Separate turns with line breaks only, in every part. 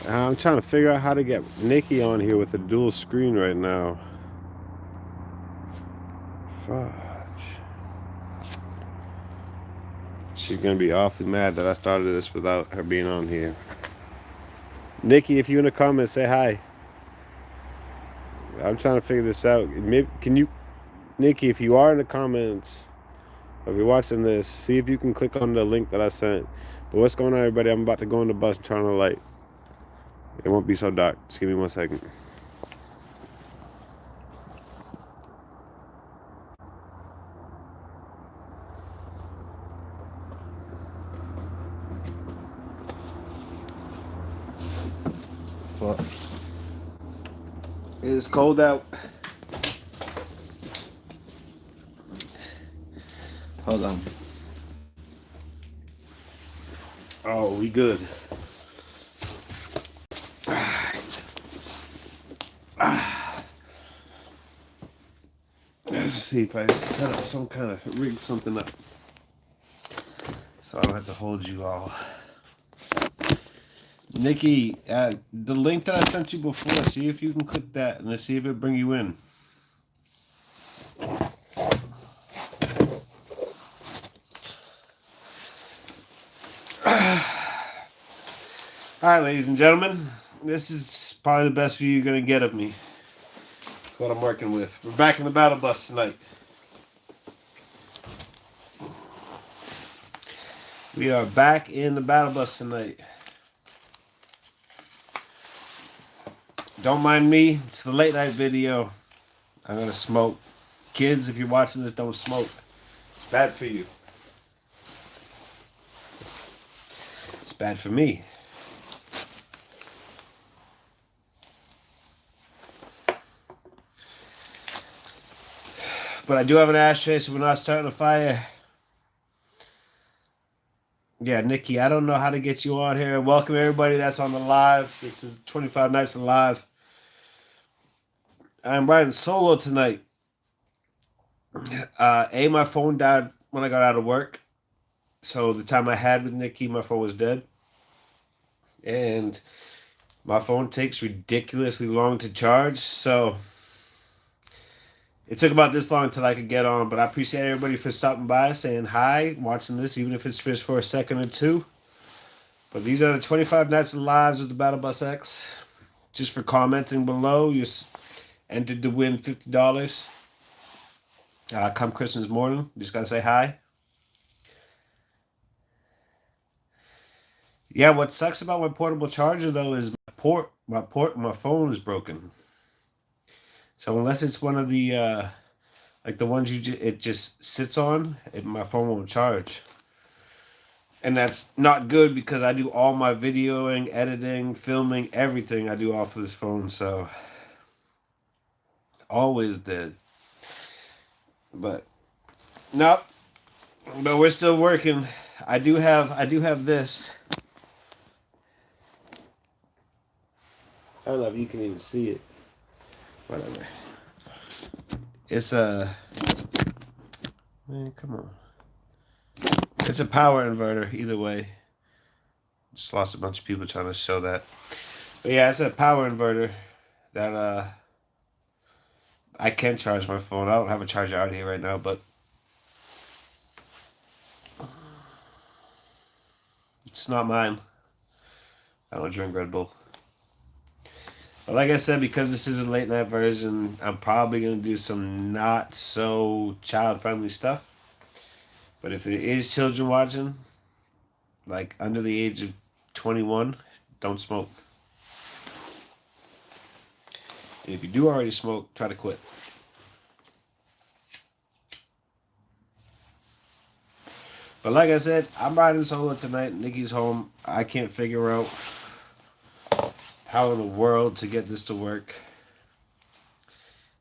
I'm trying to figure out how to get Nikki on here with a dual screen right now. Fudge. She's gonna be awfully mad that I started this without her being on here. Nikki, if you're in the comments, say hi. I'm trying to figure this out. Maybe, can you, Nikki, if you are in the comments, or if you're watching this, see if you can click on the link that I sent. But what's going on, everybody? I'm about to go on the bus and turn on the light. It won't be so dark. Just give me 1 second. Fuck. It's cold out. Hold on. Oh, we good. Let's see if I set up some kind of rig something up so I don't have to hold you all. Nikki, the link that I sent you before, see if you can click that and let's see if it'll bring you in. Alright, ladies and gentlemen, this is probably the best view you're going to get of me. That's what I'm working with. We're back in the battle bus tonight. We are back in the battle bus tonight. Don't mind me, it's the late night video. I'm going to smoke. Kids, if you're watching this, don't smoke. It's bad for you. It's bad for me. But I do have an ashtray, so we're not starting a fire. Yeah, Nikki, I don't know how to get you on here. Welcome everybody that's on the live. This is 25 Nights Alive. I'm riding solo tonight. My phone died when I got out of work. So the time I had with Nikki, my phone was dead. And my phone takes ridiculously long to charge. So it took about this long till I could get on, but I appreciate everybody for stopping by, saying hi, watching this, even if it's just for a second or two. But these are the 25 Nights of Lives with the Battlebus-X. Just for commenting below, you entered to win $50. Come Christmas morning, just gotta say hi. Yeah, what sucks about my portable charger though is my phone is broken. So unless it's one of the like the ones it just sits on, my phone won't charge. And that's not good because I do all my videoing, editing, filming, everything I do off of this phone, so always did. But nope. But we're still working. I do have this. I don't know if you can even see it. Whatever. It's a man, come on. It's a power inverter, either way. Just lost a bunch of people trying to show that. But yeah, it's a power inverter that I can charge my phone. I don't have a charger out here right now, but it's not mine. I don't drink Red Bull. But like I said, because this is a late night version, I'm probably going to do some not so child friendly stuff. But if there is children watching, like under the age of 21, don't smoke. And if you do already smoke, try to quit. But like I said, I'm riding solo tonight. Nikki's home. I can't figure out how in the world to get this to work.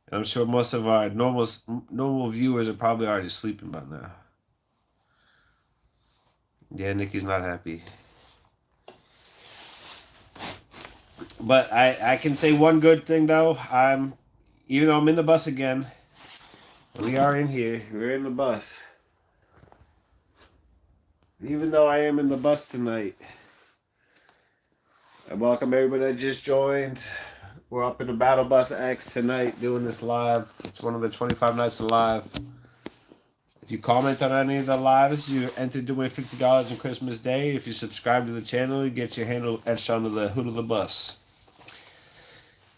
And I'm sure most of our normal viewers are probably already sleeping by now. Yeah, Nikki's not happy. But I can say one good thing though. Even though I'm in the bus again, we are in here. We're in the bus. Even though I am in the bus tonight, And welcome everybody that just joined. We're up in the Battlebus-X tonight doing this live. It's one of the 25 nights of live. If you comment on any of the lives, you're entered to win $50 on Christmas Day. If you subscribe to the channel, you get your handle etched onto the hood of the bus.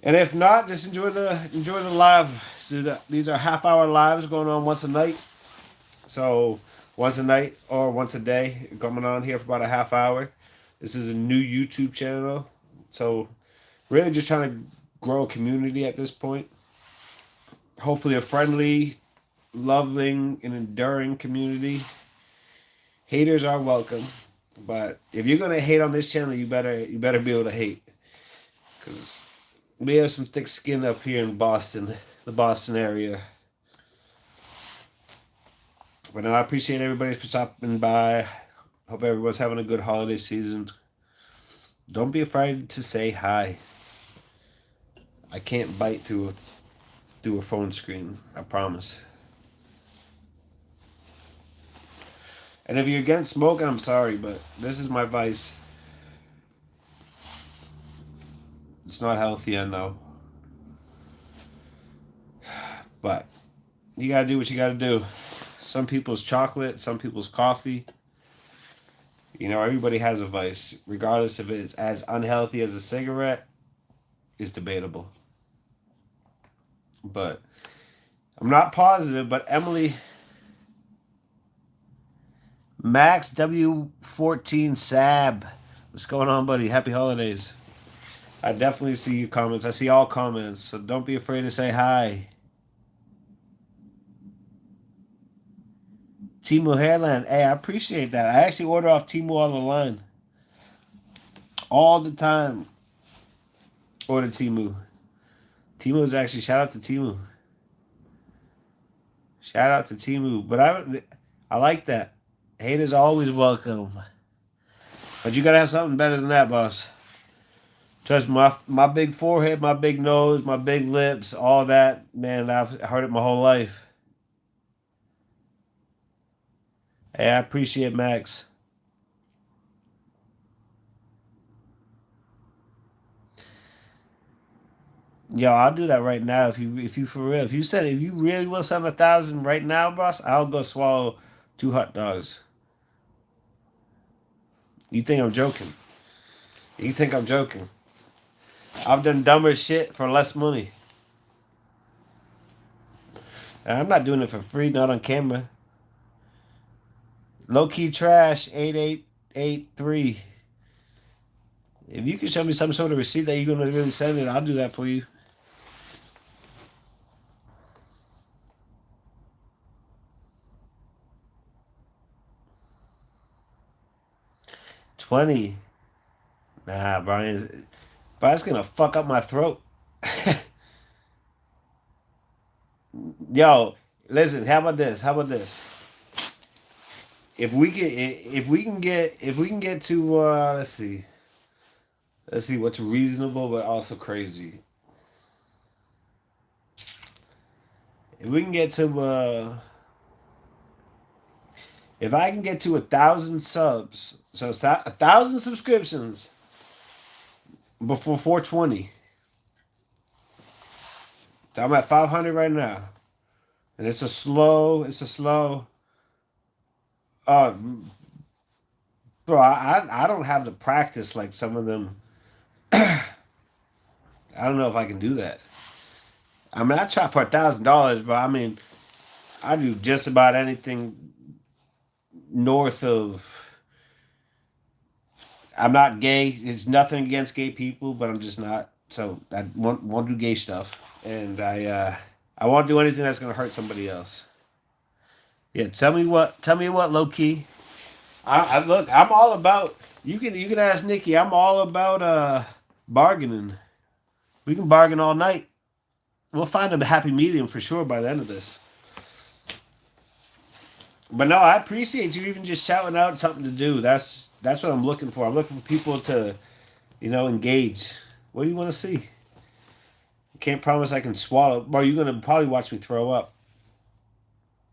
And if not, just enjoy the live. So these are half-hour lives going on once a night. So once a night or once a day, coming on here for about a half hour. This is a new YouTube channel. So really just trying to grow a community at this point. Hopefully a friendly, loving, and enduring community. Haters are welcome. But if you're gonna hate on this channel, you better be able to hate. Because we have some thick skin up here in Boston, the Boston area. But no, I appreciate everybody for stopping by. Hope everyone's having a good holiday season. Don't be afraid to say hi. I can't bite through a phone screen. I promise. And if you're against smoking, I'm sorry, but this is my vice. It's not healthy, I know. But you gotta do what you gotta do. Some people's chocolate, some people's coffee. You know, everybody has a vice. Regardless if it's as unhealthy as a cigarette, is debatable. But I'm not positive, but Emily Max W14 Sab. What's going on, buddy? Happy holidays. I definitely see your comments. I see all comments, so don't be afraid to say hi. Temu Hairline. Hey, I appreciate that. I actually order off Temu on the line. All the time. Order Temu. Temu is actually, shout out to Temu. Shout out to Temu. But I like that. Haters always welcome. But you gotta have something better than that, boss. Trust me, my big forehead, my big nose, my big lips, all that, man, I've heard it my whole life. Hey, I appreciate Max. Yo, I'll do that right now if you for real. If you really will send 1,000 right now, boss, I'll go swallow 2 hot dogs. You think I'm joking? You think I'm joking? I've done dumber shit for less money. And I'm not doing it for free, not on camera. Low key trash 8883. If you can show me some sort of receipt that you're gonna really send it, I'll do that for you. $20. Nah, Brian's gonna fuck up my throat. Yo, listen, how about this? How about this? If we can get to let's see what's reasonable but also crazy. If we can get to if I can get to 1,000 subs, so it's 1,000 subscriptions before 420. So I'm at 500 right now, and it's a slow. Uh, bro, I don't have the practice like some of them. I don't know if I can do that. I mean, I try for $1,000, but I mean, I do just about anything north of. I'm not gay. It's nothing against gay people, but I'm just not. So I won't do gay stuff, and I won't do anything that's gonna hurt somebody else. Yeah, tell me what, low key. I look. I'm all about. You can ask Nikki. I'm all about bargaining. We can bargain all night. We'll find a happy medium for sure by the end of this. But no, I appreciate you even just shouting out something to do. That's what I'm looking for. I'm looking for people to, engage. What do you want to see? I can't promise I can swallow. Well, you're gonna probably watch me throw up.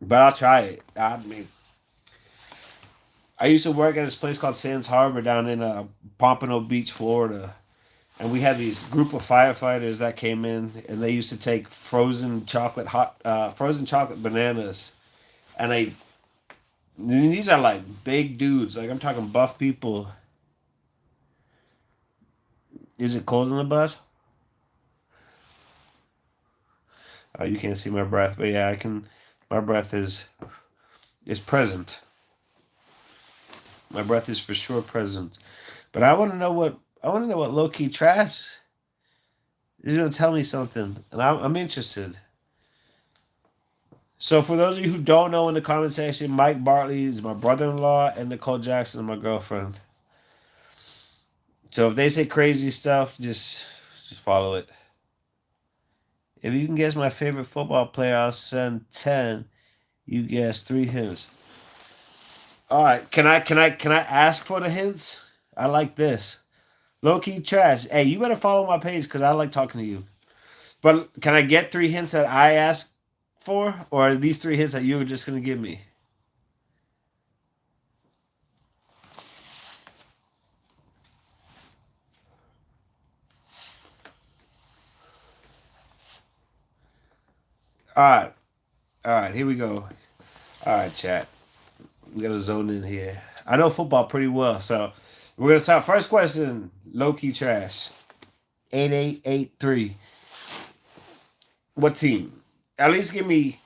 But I'll try it. I mean, I used to work at this place called Sands Harbor down in Pompano Beach, Florida. and we had these group of firefighters that came in, and they used to take frozen chocolate bananas, and these are like big dudes, like I'm talking buff people. Is it cold in the bus? Oh, you can't see my breath, but yeah, I can. My breath is present. My breath is for sure present. But I want to know what low key trash is gonna tell me something, and I'm interested. So for those of you who don't know, in the comment section, Mike Bartley is my brother-in-law, and Nicole Jackson is my girlfriend. So if they say crazy stuff, just follow it. If you can guess my favorite football player, I'll send 10. You guess 3 hints. All right, can I ask for the hints? I like this. Low key trash. Hey, you better follow my page because I like talking to you. But can I get 3 hints that I asked for, or are these 3 hints that you were just gonna give me? All right, all right. Here we go. All right, chat. We gotta zone in here. I know football pretty well, so we're gonna start. First question: low key trash. 8883. What team? At least give me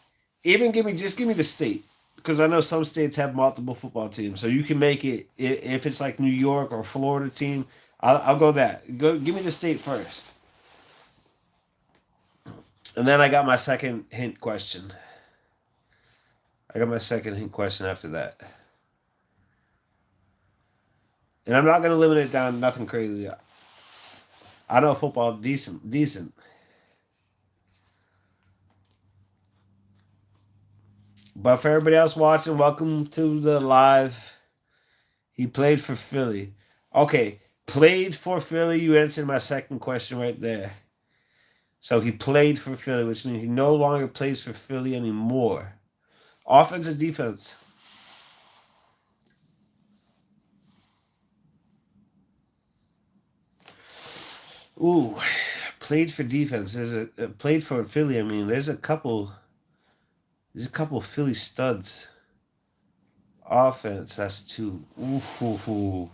the state, because I know some states have multiple football teams, so you can make it if it's like New York or Florida team. I'll go that. Go give me the state first, and then I got my second hint question. I got my second hint question after that, and I'm not gonna limit it down to nothing crazy. I know football decent. But for everybody else watching, welcome to the live. He played for Philly. Okay, played for Philly. You answered my second question right there. So he played for Philly, which means he no longer plays for Philly anymore. Offense or defense? Ooh, played for defense. Played for Philly. I mean, there's a couple. There's a couple Philly studs. Offense. That's 2. Ooh, ooh, ooh.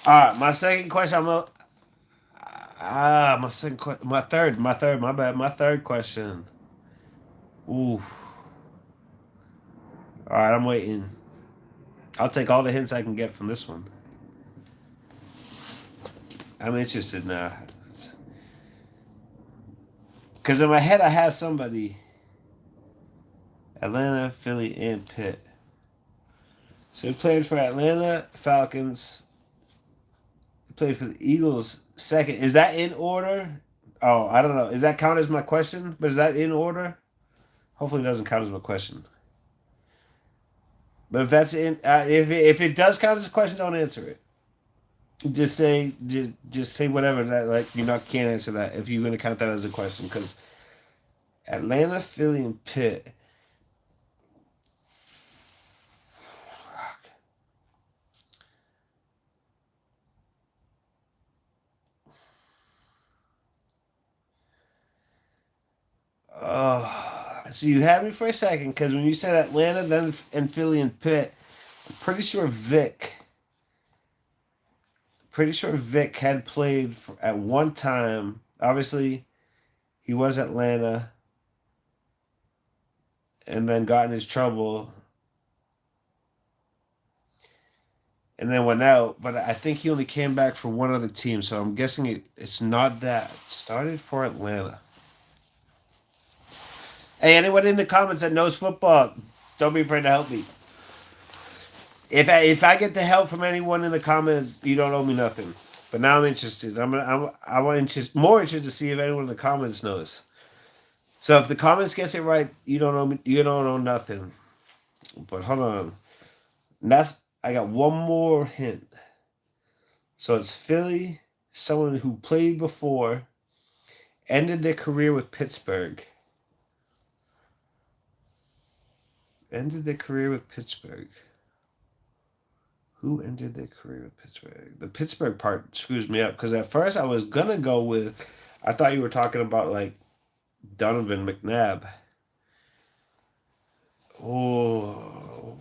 All right, my second question. My second question. My bad. My third question. Ooh. All right, I'm waiting. I'll take all the hints I can get from this one. I'm interested now. Because in my head, I have somebody. Atlanta, Philly, and Pitt. So he played for Atlanta Falcons. He played for the Eagles second. Is that in order? Oh, I don't know. Is that count as my question? But is that in order? Hopefully, it doesn't count as my question. But if that's if it does count as a question, don't answer it. Just say whatever that, like, you not can't answer that if you're gonna count that as a question, because Atlanta, Philly, and Pitt. Oh, so you had me for a second, because when you said Atlanta, then and Philly and Pitt, I'm pretty sure Vic. Pretty sure Vic had played at one time. Obviously, he was Atlanta, and then got in his trouble, and then went out. But I think he only came back for one other team, so I'm guessing it's not that. Started for Atlanta. Hey, anyone in the comments that knows football, don't be afraid to help me. If I get the help from anyone in the comments, you don't owe me nothing. But now I'm interested. More interested to see if anyone in the comments knows. So if the comments gets it right, you don't owe me. You don't owe nothing. But hold on. I got one more hint. So it's Philly, someone who played before, ended their career with Pittsburgh. Ended their career with Pittsburgh. Who ended their career with Pittsburgh? The Pittsburgh part screws me up because at first I was gonna go with. I thought you were talking about like Donovan McNabb. Oh,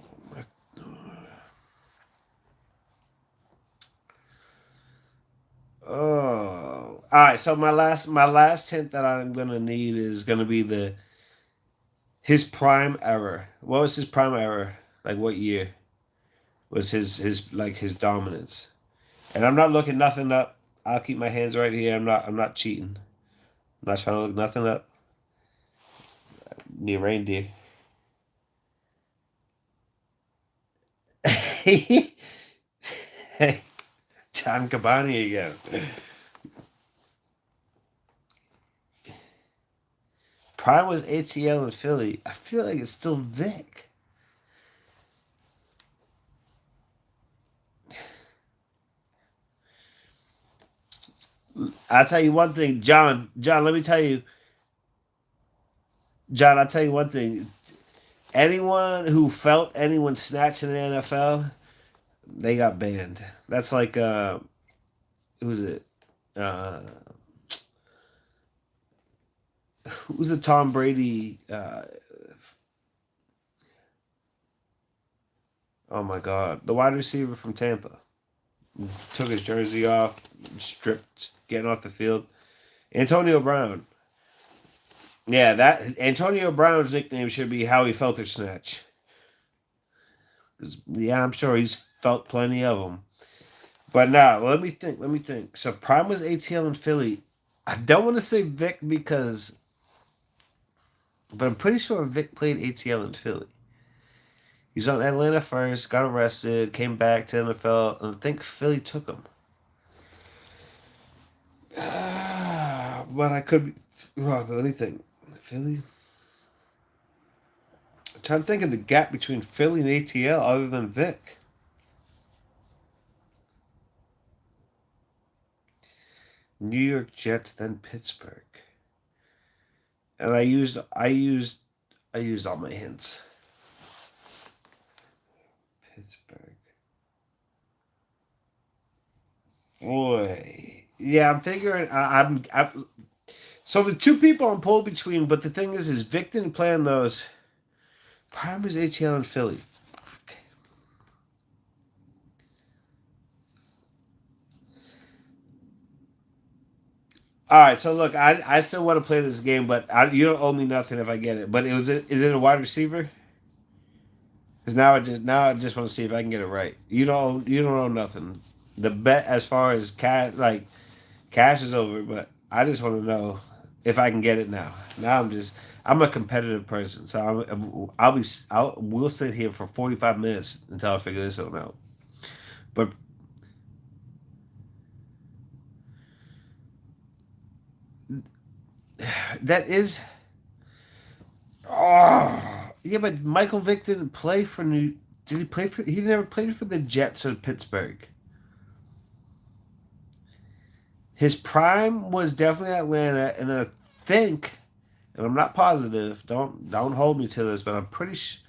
oh. All right. So my last hint that I'm gonna need is gonna be the his prime era. What was his prime era? Like what year was his like his dominance? And I'm not looking nothing up. I'll keep my hands right here. I'm not cheating. I'm not trying to look nothing up. Near reindeer. John Cabani again. Prime was ATL in Philly. I feel like it's still Vic. I'll tell you one thing, John. John, let me tell you, John. I'll tell you one thing. Anyone who felt anyone snatch in the NFL, they got banned. That's like who's it? Uh, who's the Tom Brady? Oh my God, the wide receiver from Tampa took his jersey off, stripped, getting off the field. Antonio Brown. Yeah, that Antonio Brown's nickname should be Howie Felter Snatch. 'Cause, yeah, I'm sure he's felt plenty of them. But now, let me think. Let me think. So Prime was ATL in Philly. I don't want to say Vic because, but I'm pretty sure Vic played ATL in Philly. He's on Atlanta first, got arrested, came back to NFL, and I think Philly took him. But I could be wrong. But let me think. Philly. I'm trying to think of the gap between Philly and ATL other than Vic. New York Jets, then Pittsburgh. And I used all my hints. Pittsburgh. Boy. Yeah, I'm figuring I'm so the two people I'm pulled between, but the thing is Vic didn't play on those. Prime was ATL in Philly. All right, so look, I still want to play this game, but you don't owe me nothing if I get it. But is it a wide receiver? Because now I just want to see if I can get it right. You don't owe nothing. The bet as far as cash is over, but I just want to know if I can get it now. Now I'm a competitive person, so we'll sit here for 45 minutes until I figure this one out. But that is yeah, but Michael Vick didn't play for New. Did he play for? He never played for the Jets or Pittsburgh. His prime was definitely Atlanta, and then I think, and I'm not positive. Don't hold me to this, but I'm pretty sure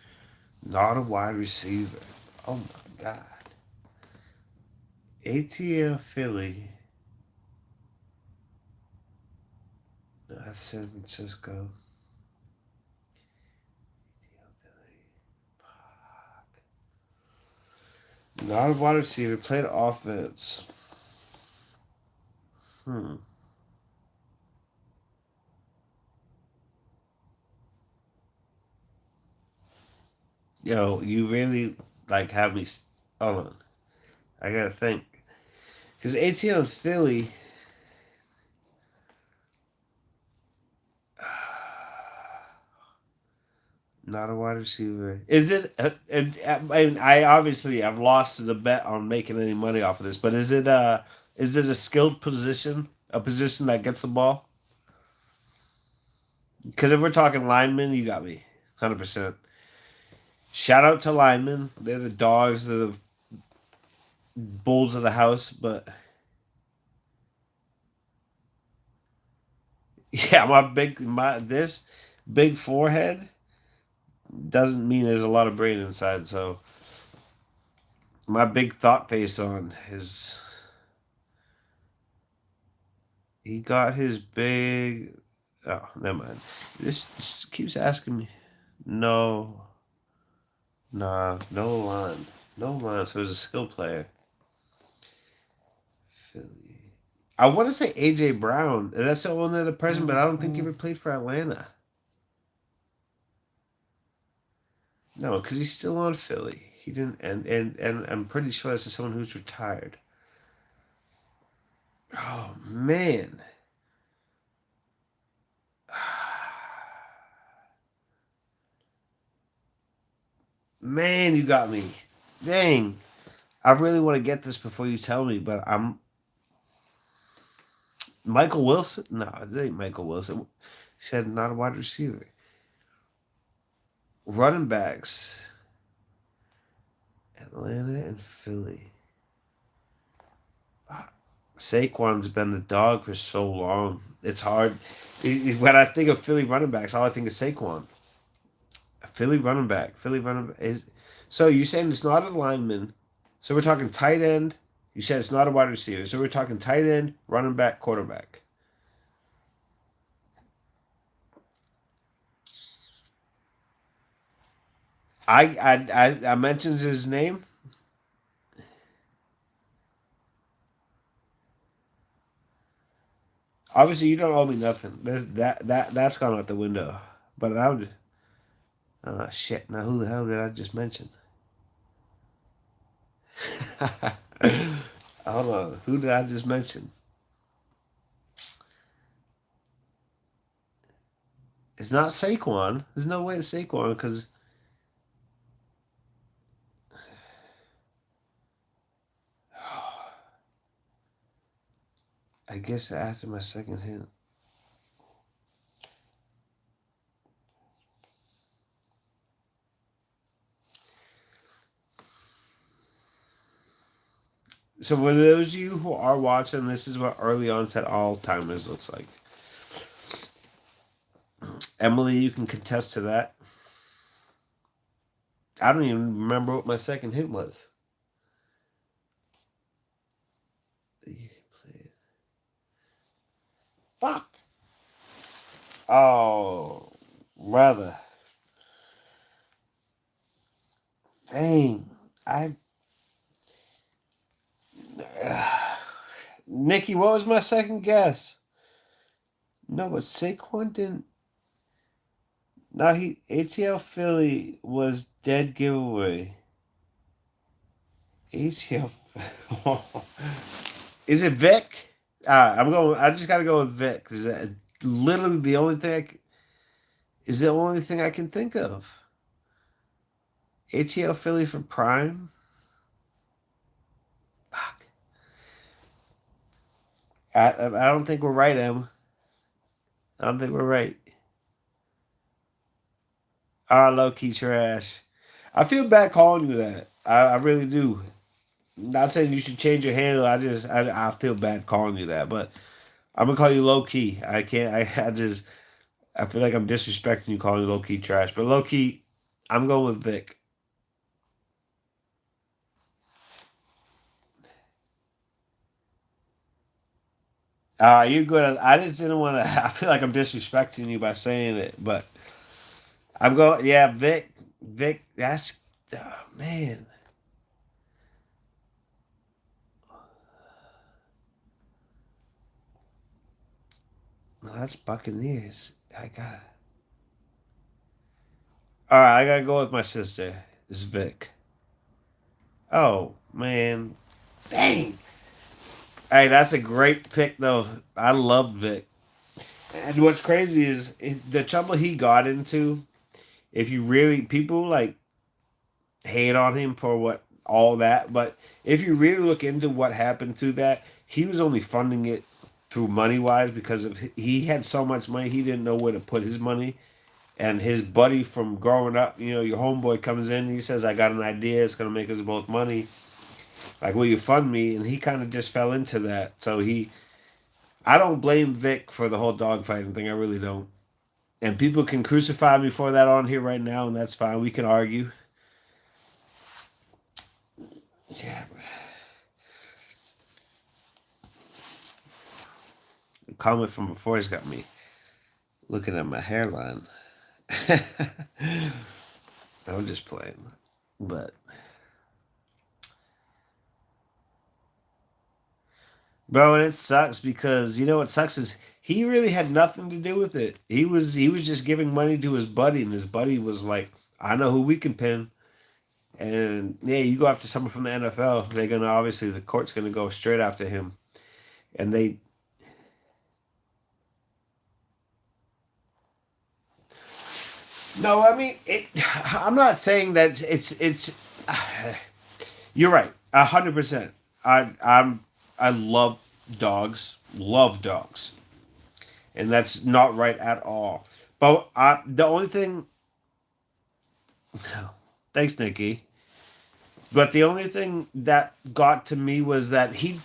not a wide receiver. Oh my God. ATL Philly. No, that's San Francisco. Not a wide receiver. Played offense. Hmm. Yo, you really have me. Hold on. I gotta think. Because ATL Philly. Not a wide receiver. Is it? I obviously I've lost the bet on making any money off of this, but is it? Is it a skilled position? A position that gets the ball? Because if we're talking linemen, you got me, 100%. Shout out to linemen. They're the dogs. They're the bulls of the house. But yeah, my this big forehead doesn't mean there's a lot of brain inside. So my big thought face on his. He got his big. Oh, never mind. This keeps asking me. No, nah, no line, no line. So he's a skill player. Philly. I want to say AJ Brown. And that's the only other person, but I don't think he ever played for Atlanta. No, because he's still on Philly. He didn't, and I'm pretty sure this is someone who's retired. Oh man. Man, you got me. Dang. I really want to get this before you tell me, but I'm Michael Wilson? No, it ain't Michael Wilson. He said not a wide receiver. Running backs. Atlanta and Philly. Saquon's been the dog for so long. It's hard. When I think of Philly running backs, all I think is Saquon. Philly running back. Philly running back. So you're saying it's not a lineman. So we're talking tight end. You said it's not a wide receiver. So we're talking tight end, running back, quarterback. I mentioned his name. Obviously, you don't owe me nothing. That's gone out the window. But I would. Shit. Now who the hell did I just mention? Hold on. Who did I just mention? It's not Saquon. There's no way it's Saquon because I guess after my second hint. So for those of you who are watching, this is what early onset Alzheimer's looks like. Emily, you can contest to that. I don't even remember what my second hint was. Fuck. Oh, brother. Dang. Nikki, what was my second guess? No, but Saquon didn't. No, ATL Philly was dead giveaway. ATL. Is it Vic? I'm going. I just got to go with Vic because literally the only thing is the only thing I can think of. ATL Philly for Prime. Fuck. I don't think we're right, Em. I don't think we're right. Low key trash. I feel bad calling you that. I really do. Not saying you should change your handle. I feel bad calling you that, but I'm gonna call you low key. I can't. I feel like I'm disrespecting you calling you low key trash. But low key, I'm going with Vic. You're good. I just didn't want to. I feel like I'm disrespecting you by saying it, but I'm going. Yeah, Vic. Vic. That's man. No, that's Buccaneers. I got. All right, I gotta go with my sister. It's Vic. Oh man, dang. Hey, that's a great pick though. I love Vic. And what's crazy is the trouble he got into. If you really people like hate on him for what all that, but if you really look into what happened to that, he was only funding it through money wise because of he had so much money he didn't know where to put his money. And his buddy from growing up, your homeboy comes in, he says, I got an idea, it's gonna make us both money. Like, will you fund me? And he kind of just fell into that. So I don't blame Vic for the whole dogfighting thing. I really don't. And people can crucify me for that on here right now, and that's fine. We can argue. comment from before has got me looking at my hairline. I'm just playing. But bro, and it sucks because you know what sucks is he really had nothing to do with it. He was just giving money to his buddy, and his buddy was like, "I know who we can pin." And yeah, you go after someone from the NFL, they're gonna obviously the court's gonna go straight after him, and they. No, I mean it. I'm not saying that it's. You're right, 100%. I love dogs, and that's not right at all. But the only thing, thanks, Nikki. But the only thing that got to me was that he.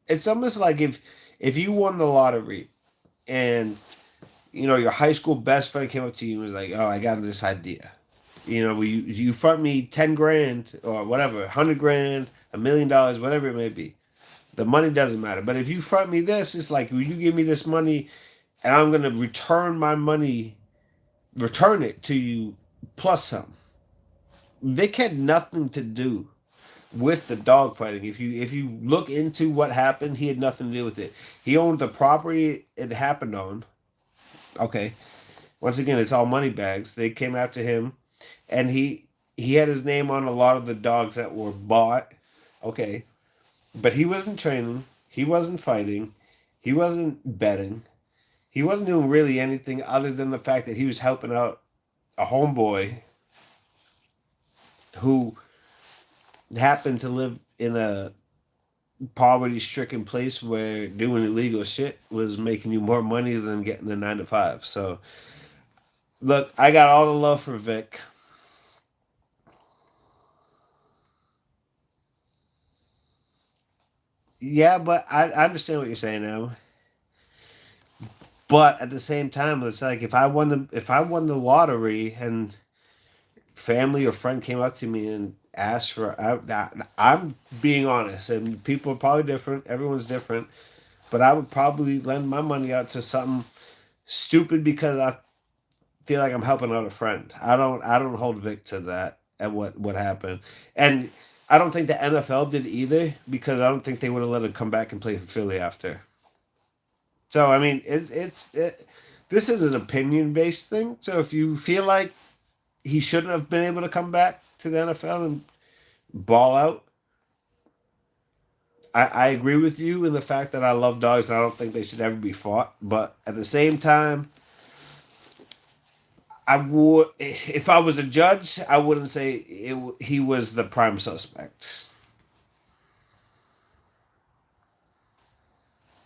It's almost like if you won the lottery, and your high school best friend came up to you and was like, "Oh, I got this idea. You front me 10 grand or whatever, 100 grand, $1 million, whatever it may be. The money doesn't matter. But if you front me this, it's like, will you give me this money, and I'm gonna return it to you plus some." Vic had nothing to do with the dog fighting. If you look into what happened, he had nothing to do with it. He owned the property it happened on. Okay. Once again, it's all money bags. They came after him, and he had his name on a lot of the dogs that were bought. Okay. But he wasn't training. He wasn't fighting. He wasn't betting. He wasn't doing really anything other than the fact that he was helping out a homeboy who happened to live in a poverty-stricken place where doing illegal shit was making you more money than getting a 9 to 5. So, look, I got all the love for Vic. Yeah, but I understand what you're saying now. But at the same time, it's like if I won the lottery and family or friend came up to me and asked for, I'm being honest, and people are probably different. Everyone's different, but I would probably lend my money out to something stupid because I feel like I'm helping out a friend. I don't hold Vic to that and what happened, and I don't think the NFL did either because I don't think they would have let him come back and play for Philly after. So I mean, this is an opinion based thing. So if you feel like he shouldn't have been able to come back to the NFL and ball out, I agree with you in the fact that I love dogs and I don't think they should ever be fought. But at the same time, I would, if I was a judge, I wouldn't say he was the prime suspect.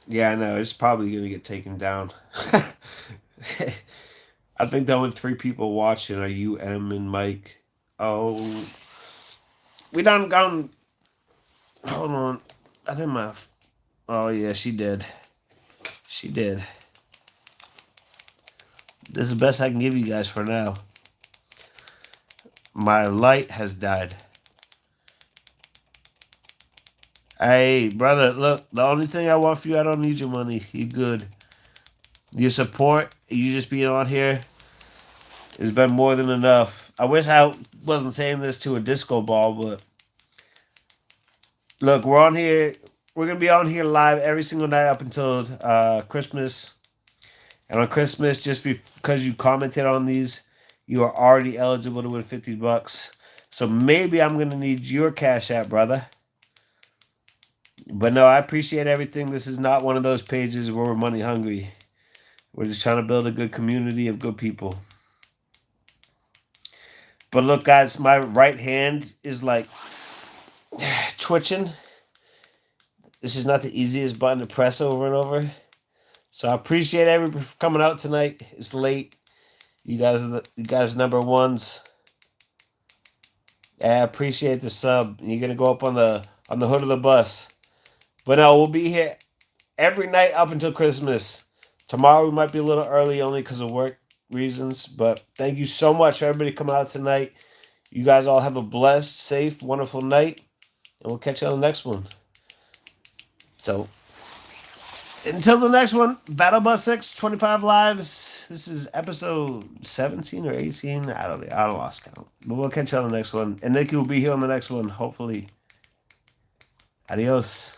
Yeah, I know. It's probably going to get taken down. I think the only three people watching are you, M, and Mike. Oh, we done gone. Hold on. I think my. Oh, yeah, she did. She did. This is the best I can give you guys for now. My light has died. Hey, brother, look, the only thing I want for you, I don't need your money. You good. Your support, you just being on here, has been more than enough. I wish I wasn't saying this to a disco ball, but look, we're on here. We're going to be on here live every single night up until Christmas. And on Christmas, just because you commented on these, you are already eligible to win $50. So maybe I'm going to need your Cash App, brother. But no, I appreciate everything. This is not one of those pages where we're money hungry. We're just trying to build a good community of good people. But look, guys, my right hand is like twitching. This is not the easiest button to press over and over. So I appreciate everybody for coming out tonight. It's late. You guys number ones. I appreciate the sub. You're gonna go up on the hood of the bus. But no, we'll be here every night up until Christmas. Tomorrow we might be a little early only because of work reasons. But thank you so much for everybody coming out tonight. You guys all have a blessed, safe, wonderful night. And we'll catch you on the next one. So until the next one, Battlebus-X, 25 lives. This is episode 17 or 18. I don't know. I lost count. But we'll catch you on the next one. And Nikki will be here on the next one, hopefully. Adios.